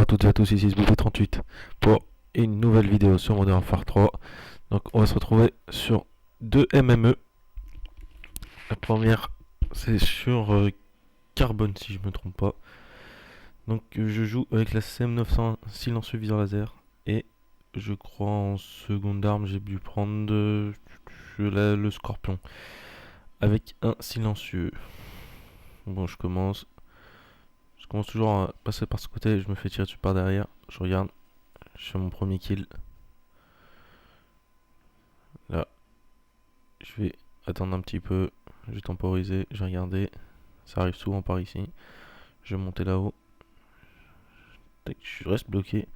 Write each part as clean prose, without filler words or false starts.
à toutes et à tous, ici SBB38 pour une nouvelle vidéo sur Modern Warfare 3. Donc on va se retrouver sur deux MME. La première c'est sur Carbone si je me trompe pas. Donc je joue avec la CM900 silencieux viseur laser et je crois en seconde arme j'ai dû prendre le Scorpion avec un silencieux. Bon je commence. Je commence toujours à passer par ce côté, je me fais tirer dessus par derrière, je regarde, je fais mon premier kill. Là, je vais attendre un petit peu, je vais temporiser, je vais regarder. Ça arrive souvent par ici. Je vais monter là-haut. Je reste bloqué.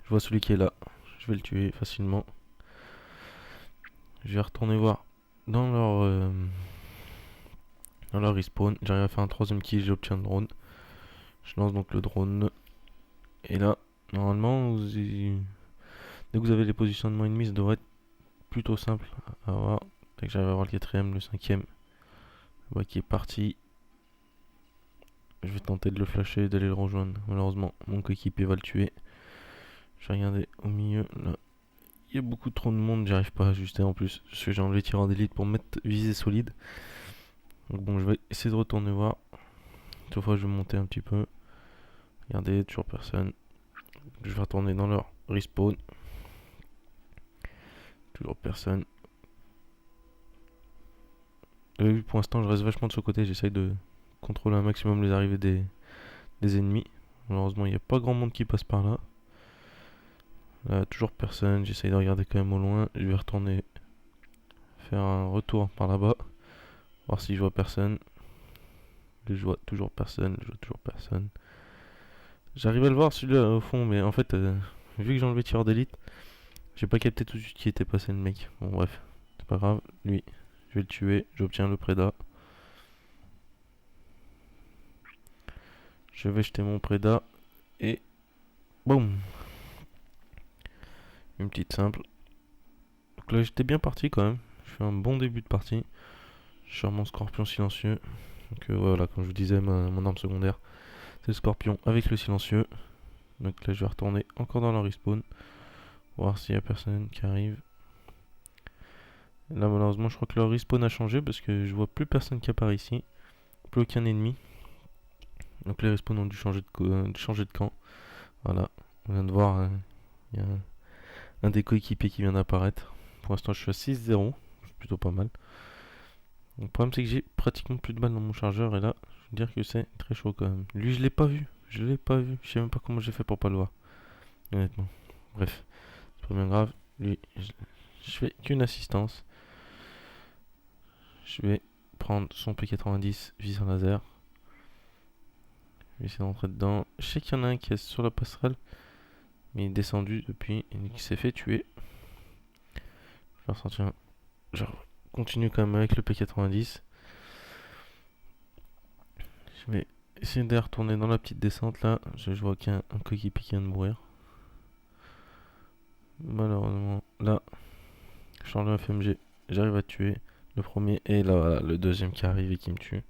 Je vois celui qui est là. Je vais le tuer facilement. Je vais retourner voir dans leur respawn. J'arrive à faire un troisième kill, j'obtiens le drone. Je lance donc le drone. Et là, normalement, dès que vous avez les positionnements ennemis, ça devrait être plutôt simple à voir. Dès que j'arrive à voir le quatrième, le cinquième, je vois qu'il est parti. Je vais tenter de le flasher et d'aller le rejoindre. Malheureusement, mon coéquipier va le tuer. Je vais regarder au milieu. Là, il y a beaucoup trop de monde. J'arrive pas à ajuster en plus. Parce que j'ai enlevé tireur d'élite pour mettre visée solide. Donc bon, je vais essayer de retourner voir. Cette fois, je vais monter un petit peu. Regardez, toujours personne. Je vais retourner dans leur respawn. Toujours personne. Pour l'instant, je reste vachement de ce côté. J'essaye de contrôler un maximum les arrivées des ennemis. Malheureusement, il n'y a pas grand monde qui passe par là. Là, toujours personne. J'essaye de regarder quand même au loin. Je vais retourner faire un retour par là-bas. Voir si je vois personne. Je vois toujours personne. Je vois toujours personne. J'arrive à le voir celui-là au fond, mais en fait, vu que j'ai enlevé tireur d'élite, j'ai pas capté tout de suite qui était passé le mec. Bon, bref, c'est pas grave. Lui, je vais le tuer. J'obtiens le prédat. Je vais jeter mon prédat. Et boum! Une petite simple. Donc là, j'étais bien parti quand même. Je fais un bon début de partie. Je sors mon scorpion silencieux. Donc voilà, comme je vous disais, mon arme secondaire, c'est le scorpion avec le silencieux. Donc là, je vais retourner encore dans leur respawn. Voir s'il y a personne qui arrive. Là, malheureusement, je crois que leur respawn a changé parce que je vois plus personne qui apparaît ici. Plus aucun ennemi. Donc les respawns ont dû changer de camp. Voilà, on vient de voir, il y a un des coéquipiers qui vient d'apparaître. Pour l'instant, je suis à 6-0. C'est plutôt pas mal. Le problème, c'est que j'ai pratiquement plus de balles dans mon chargeur. Et là, je veux dire que c'est très chaud quand même. Lui, je l'ai pas vu. Je l'ai pas vu. Je sais même pas comment j'ai fait pour pas le voir. Honnêtement. Bref, c'est pas bien grave. Lui, je fais qu'une assistance. Je vais prendre son P90 viseur laser. Je vais essayer d'entrer dedans. Je sais qu'il y en a un qui est sur la passerelle. Mais il est descendu depuis et qui s'est fait tuer. Je vais ressortir. Je continue quand même avec le P90. Je vais essayer de retourner dans la petite descente là. Je vois qu'il y a un coéquipier qui vient de mourir. Malheureusement, là, je change le FMG. J'arrive à tuer le premier et là, voilà, le deuxième qui arrive et qui me tue.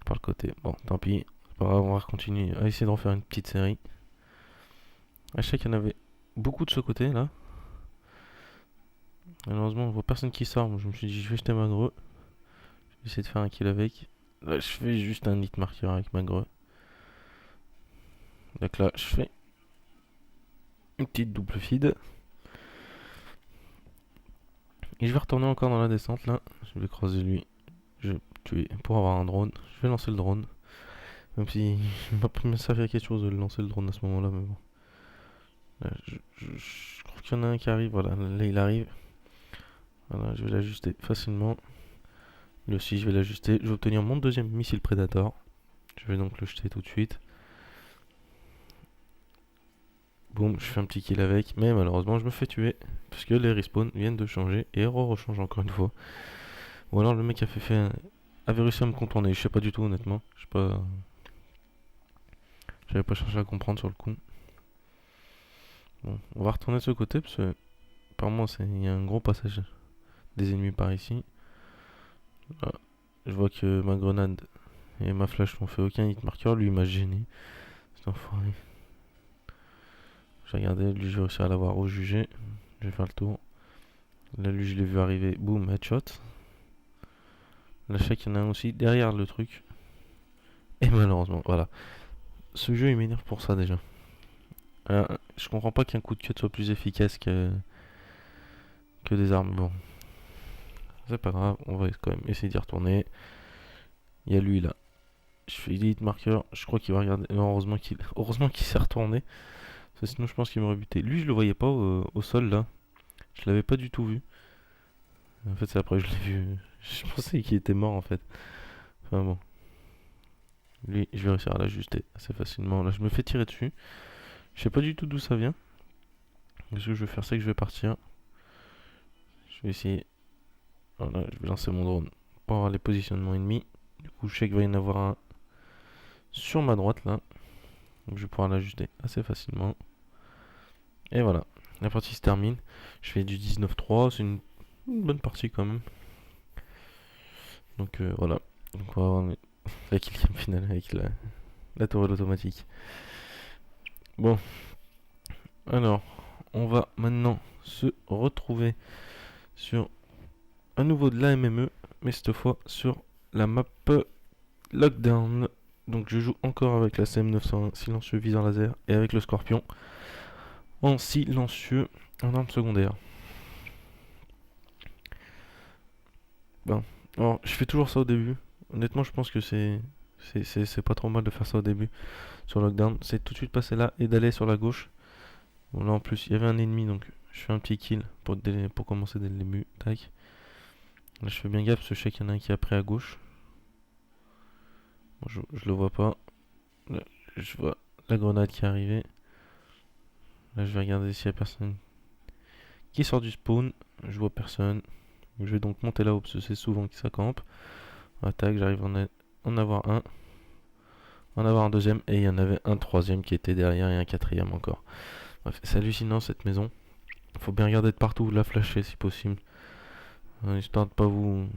Par le côté. Bon, tant pis. C'est pas grave, on va continuer à essayer d'en faire une petite série. Je sais qu'il y en avait beaucoup de ce côté là. Malheureusement, on voit personne qui sort. Moi, je me suis dit, je vais jeter ma greu. Je vais essayer de faire un kill avec. Là, je fais juste un hit marqueur avec ma greu. Donc là, je fais une petite double feed. Et je vais retourner encore dans la descente là. Je vais croiser lui. Je vais tuer pour avoir un drone. Je vais lancer le drone. Même si je m'a pas servi à quelque chose de lancer le drone à ce moment là. Mais bon. Là, je crois qu'il y en a un qui arrive. Voilà, là il arrive. Voilà, je vais l'ajuster facilement. Lui aussi, je vais l'ajuster. Je vais obtenir mon deuxième missile Predator. Je vais donc le jeter tout de suite. Boum, je fais un petit kill avec, mais malheureusement je me fais tuer. Parce que les respawns viennent de changer et rechange encore une fois. Ou alors le mec avait réussi à me contourner, je sais pas du tout honnêtement. Je sais pas. J'avais pas cherché à comprendre sur le coup. Bon, on va retourner de ce côté parce que apparemment il y a un gros passage des ennemis par ici. Là, je vois que ma grenade et ma flèche n'ont fait aucun hit marqueur, lui il m'a gêné. C'est enfoiré. J'ai regardé, lui j'ai réussi à l'avoir au jugé. Je vais faire le tour. Là lui je l'ai vu arriver, boum, headshot. Là je sais qu'il y en a un aussi derrière le truc. Et malheureusement, voilà. Ce jeu il m'énerve pour ça déjà. Je comprends pas qu'un coup de cut soit plus efficace que des armes. Bon, c'est pas grave, on va quand même essayer d'y retourner. Il y a lui là. Je fais delete marqueur, je crois qu'il va regarder. Non, heureusement qu'il s'est retourné. Sinon je pense qu'il m'aurait buté. Lui je le voyais pas au sol là. Je l'avais pas du tout vu. En fait c'est après que je l'ai vu. Je pensais qu'il était mort en fait. Enfin bon. Lui je vais réussir à l'ajuster assez facilement. Là je me fais tirer dessus. Je sais pas du tout d'où ça vient. Ce que je vais faire c'est que je vais partir. Je vais essayer. Voilà, je vais lancer mon drone pour avoir les positionnements ennemis. Du coup je sais qu'il va y en avoir un sur ma droite là. Donc je vais pouvoir l'ajuster assez facilement. Et voilà, la partie se termine. Je fais du 19-3, c'est une bonne partie quand même. Donc voilà. Donc on va avoir la killcam finale avec la tourelle automatique. Bon, alors on va maintenant se retrouver sur à nouveau de la MME, mais cette fois sur la map Lockdown. Donc je joue encore avec la CM901 silencieux viseur laser et avec le Scorpion en silencieux en arme secondaire. Bon, alors je fais toujours ça au début. Honnêtement, je pense que c'est pas trop mal de faire ça au début sur Lockdown. C'est tout de suite passer là et d'aller sur la gauche. Bon, là en plus, il y avait un ennemi donc je fais un petit kill pour commencer dès le début. Tac. Là, je fais bien gaffe parce que je sais qu'il y en a un qui est après à gauche. Bon, je le vois pas. Là, je vois la grenade qui est arrivée. Là, je vais regarder s'il y a personne qui sort du spawn. Je vois personne. Je vais donc monter là-haut parce que c'est souvent qu'il s'accampe. Attaque, j'arrive en avoir un. En avoir un deuxième et il y en avait un troisième qui était derrière et un quatrième encore. Bref, c'est hallucinant cette maison. Faut bien regarder de partout, la flasher si possible. Histoire de pas vous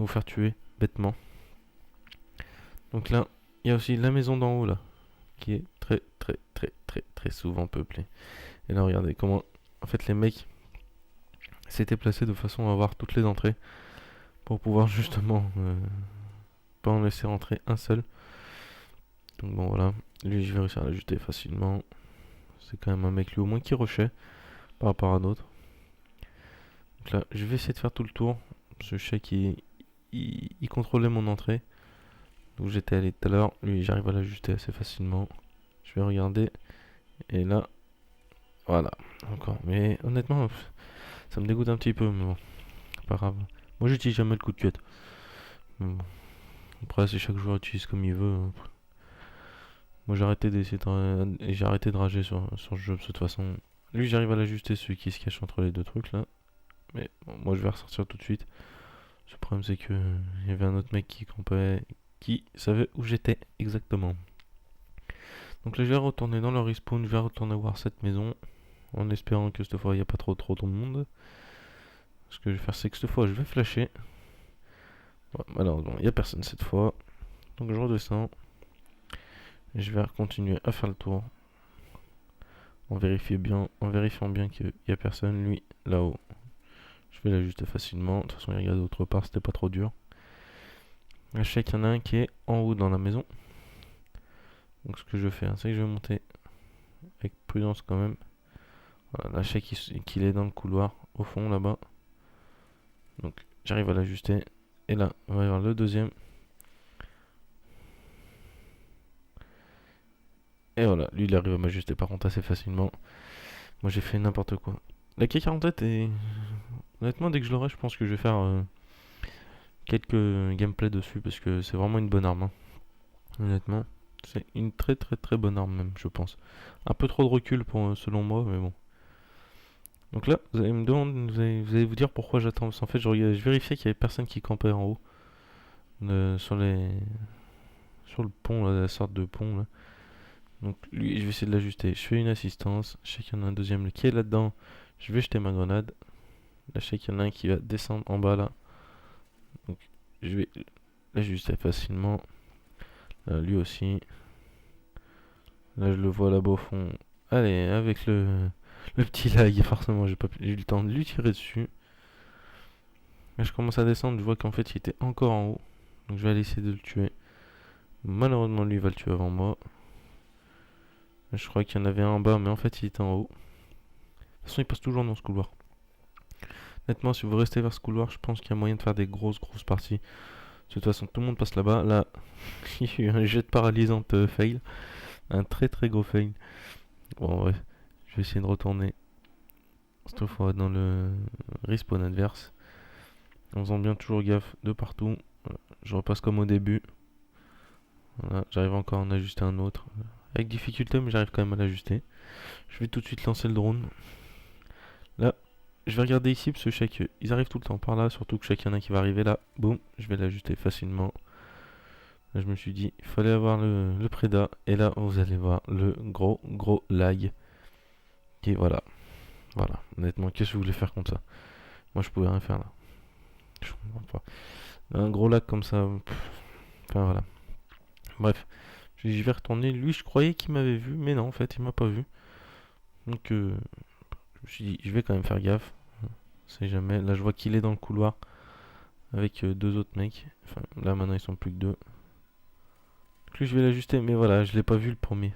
faire tuer bêtement. Donc là, il y a aussi la maison d'en haut là, qui est très très très très très souvent peuplée. Et là regardez comment en fait les mecs s'étaient placés de façon à avoir toutes les entrées pour pouvoir justement pas en laisser rentrer un seul. Donc bon voilà, lui je vais réussir à l'ajouter facilement. C'est quand même un mec lui au moins qui rushait par rapport à d'autres. Donc là je vais essayer de faire tout le tour. Parce que je sais qu'il contrôlait mon entrée. Donc j'étais allé tout à l'heure. Lui j'arrive à l'ajuster assez facilement. Je vais regarder. Et là, voilà. Encore. Mais honnêtement, ça me dégoûte un petit peu. Mais bon, pas grave. Moi j'utilise jamais le coup de cut. Bon. Après c'est chaque joueur utilise comme il veut. Moi j'ai arrêté d'essayer et j'ai arrêté de rager sur ce jeu de toute façon. Lui j'arrive à l'ajuster, celui qui se cache entre les deux trucs là. Mais bon, moi je vais ressortir tout de suite. Le problème c'est que il y avait un autre mec qui campait, qui savait où j'étais exactement. Donc là je vais retourner dans le respawn, je vais retourner voir cette maison. En espérant que cette fois il n'y a pas trop de monde. Ce que je vais faire c'est que cette fois je vais flasher. Bon, malheureusement il n'y a personne cette fois. Donc je redescends. Et je vais continuer à faire le tour. En vérifiant bien qu'il n'y a personne. Lui là-haut. Je vais l'ajuster facilement. De toute façon il regarde autre part, c'était pas trop dur. Là je sais qu'il y en a un qui est en haut dans la maison. Donc ce que je vais faire c'est que je vais monter avec prudence quand même. Voilà, là je sais qu'il est dans le couloir au fond là-bas. Donc j'arrive à l'ajuster. Et là on va y avoir le deuxième. Et voilà, lui il arrive à m'ajuster par contre assez facilement. Moi j'ai fait n'importe quoi. La K47 est... Honnêtement dès que je l'aurai je pense que je vais faire quelques gameplays dessus parce que c'est vraiment une bonne arme. Hein. Honnêtement, c'est une très très très bonne arme même je pense. Un peu trop de recul pour, selon moi mais bon. Donc là vous allez me demander, vous allez vous dire pourquoi j'attends. Parce qu'en fait je vérifiais qu'il y avait personne qui campait en haut. Sur le pont là, la sorte de pont là. Donc lui je vais essayer de l'ajuster. Je fais une assistance. Je sais qu'il y en a un deuxième qui est là-dedans. Je vais jeter ma grenade. Là je sais qu'il y en a un qui va descendre en bas là. Donc je vais l'ajuster facilement. Là, lui aussi. Là je le vois là-bas au fond Allez, avec le petit lag, forcément, j'ai eu le temps de lui tirer dessus. Là, je commence à descendre, je vois qu'en fait, il était encore en haut. Donc, je vais aller essayer de le tuer. Malheureusement, lui, il va le tuer avant moi. Je crois qu'il y en avait un en bas, mais en fait, il était en haut. De toute façon, il passe toujours dans ce couloir. Honnêtement, si vous restez vers ce couloir, je pense qu'il y a moyen de faire des grosses parties. De toute façon, tout le monde passe là-bas. Là, il y a eu un jet de paralysante fail. Un très gros fail. Bon, ouais. Je vais essayer de retourner cette fois dans le respawn adverse. En faisant bien toujours gaffe de partout. Je repasse comme au début. Voilà, j'arrive encore à en ajuster un autre. Avec difficulté, mais j'arrive quand même à l'ajuster. Je vais tout de suite lancer le drone. Là, je vais regarder ici parce que je sais qu'ils arrivent tout le temps par là. Surtout que je sais qu'il y en a qui va arriver là. Boum, je vais l'ajuster facilement. Là, je me suis dit, il fallait avoir le prédat. Et là, vous allez voir le gros lag. Et voilà. Voilà. Honnêtement, qu'est-ce que je voulais faire contre ça? Moi, je pouvais rien faire là. Je comprends pas. Un gros lag comme ça. Enfin, voilà. Bref. Je vais retourner. Lui, je croyais qu'il m'avait vu. Mais non, en fait, il m'a pas vu. Donc, je me suis dit, je vais quand même faire gaffe. On sait jamais. Là, je vois qu'il est dans le couloir. Avec deux autres mecs. Enfin, là, maintenant, ils sont plus que deux. Donc, lui, je vais l'ajuster. Mais voilà, je l'ai pas vu le premier.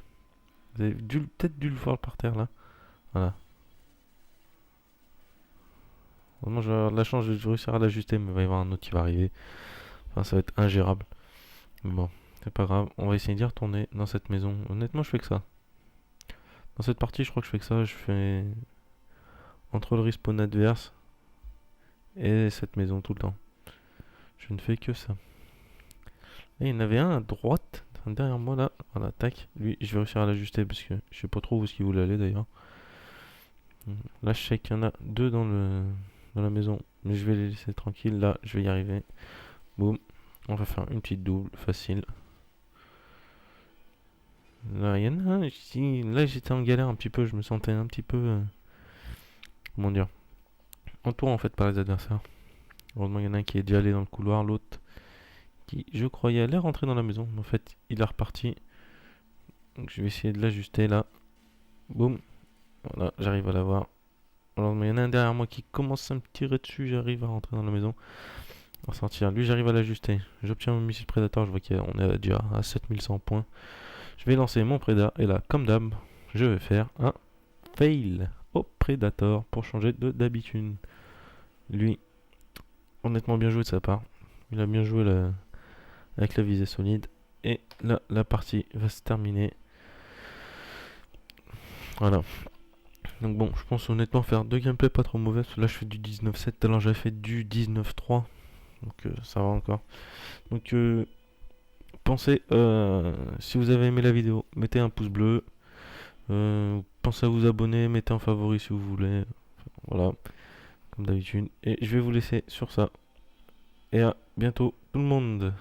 Vous avez peut-être dû le voir par terre là. Voilà. Vraiment, je vais avoir de la chance, je vais réussir à l'ajuster, mais il va y avoir un autre qui va arriver. Enfin, ça va être ingérable. Mais bon, c'est pas grave. On va essayer d'y retourner dans cette maison. Honnêtement, je fais que ça. Dans cette partie, je crois que je fais que ça. Je fais entre le respawn adverse et cette maison tout le temps. Je ne fais que ça. Et il y en avait un à droite, derrière moi là. Voilà, tac. Lui, je vais réussir à l'ajuster parce que je sais pas trop où est-ce qu'il voulait aller d'ailleurs. Là, je sais qu'il y en a deux dans la maison, mais je vais les laisser tranquilles. Là, je vais y arriver. Boum. On va faire une petite double, facile. Là, il y en a un. Là, j'étais en galère un petit peu. Je me sentais un petit peu. Comment dire? Entouré en fait par les adversaires. Heureusement, il y en a un qui est déjà allé dans le couloir. L'autre qui, je croyais, allait rentrer dans la maison. Mais en fait, il est reparti. Donc, je vais essayer de l'ajuster là. Boum. Voilà, j'arrive à l'avoir. Alors, mais il y en a un derrière moi qui commence à me tirer dessus. J'arrive à rentrer dans la maison. En sortir. Lui, j'arrive à l'ajuster. J'obtiens mon missile prédateur. Je vois qu'on est déjà à 7100 points. Je vais lancer mon prédat. Et là, comme d'hab, je vais faire un fail au prédateur pour changer d'habitude. Lui, honnêtement, bien joué de sa part. Il a bien joué avec la visée solide. Et là, la partie va se terminer. Voilà. Donc bon, je pense honnêtement faire deux gameplays pas trop mauvais. Là, je fais du 19-7. Tout à l'heure, j'avais fait du 19-3. Donc ça va encore. Donc pensez, si vous avez aimé la vidéo, mettez un pouce bleu. Pensez à vous abonner, mettez un favori si vous voulez. Voilà, comme d'habitude. Et je vais vous laisser sur ça. Et à bientôt tout le monde.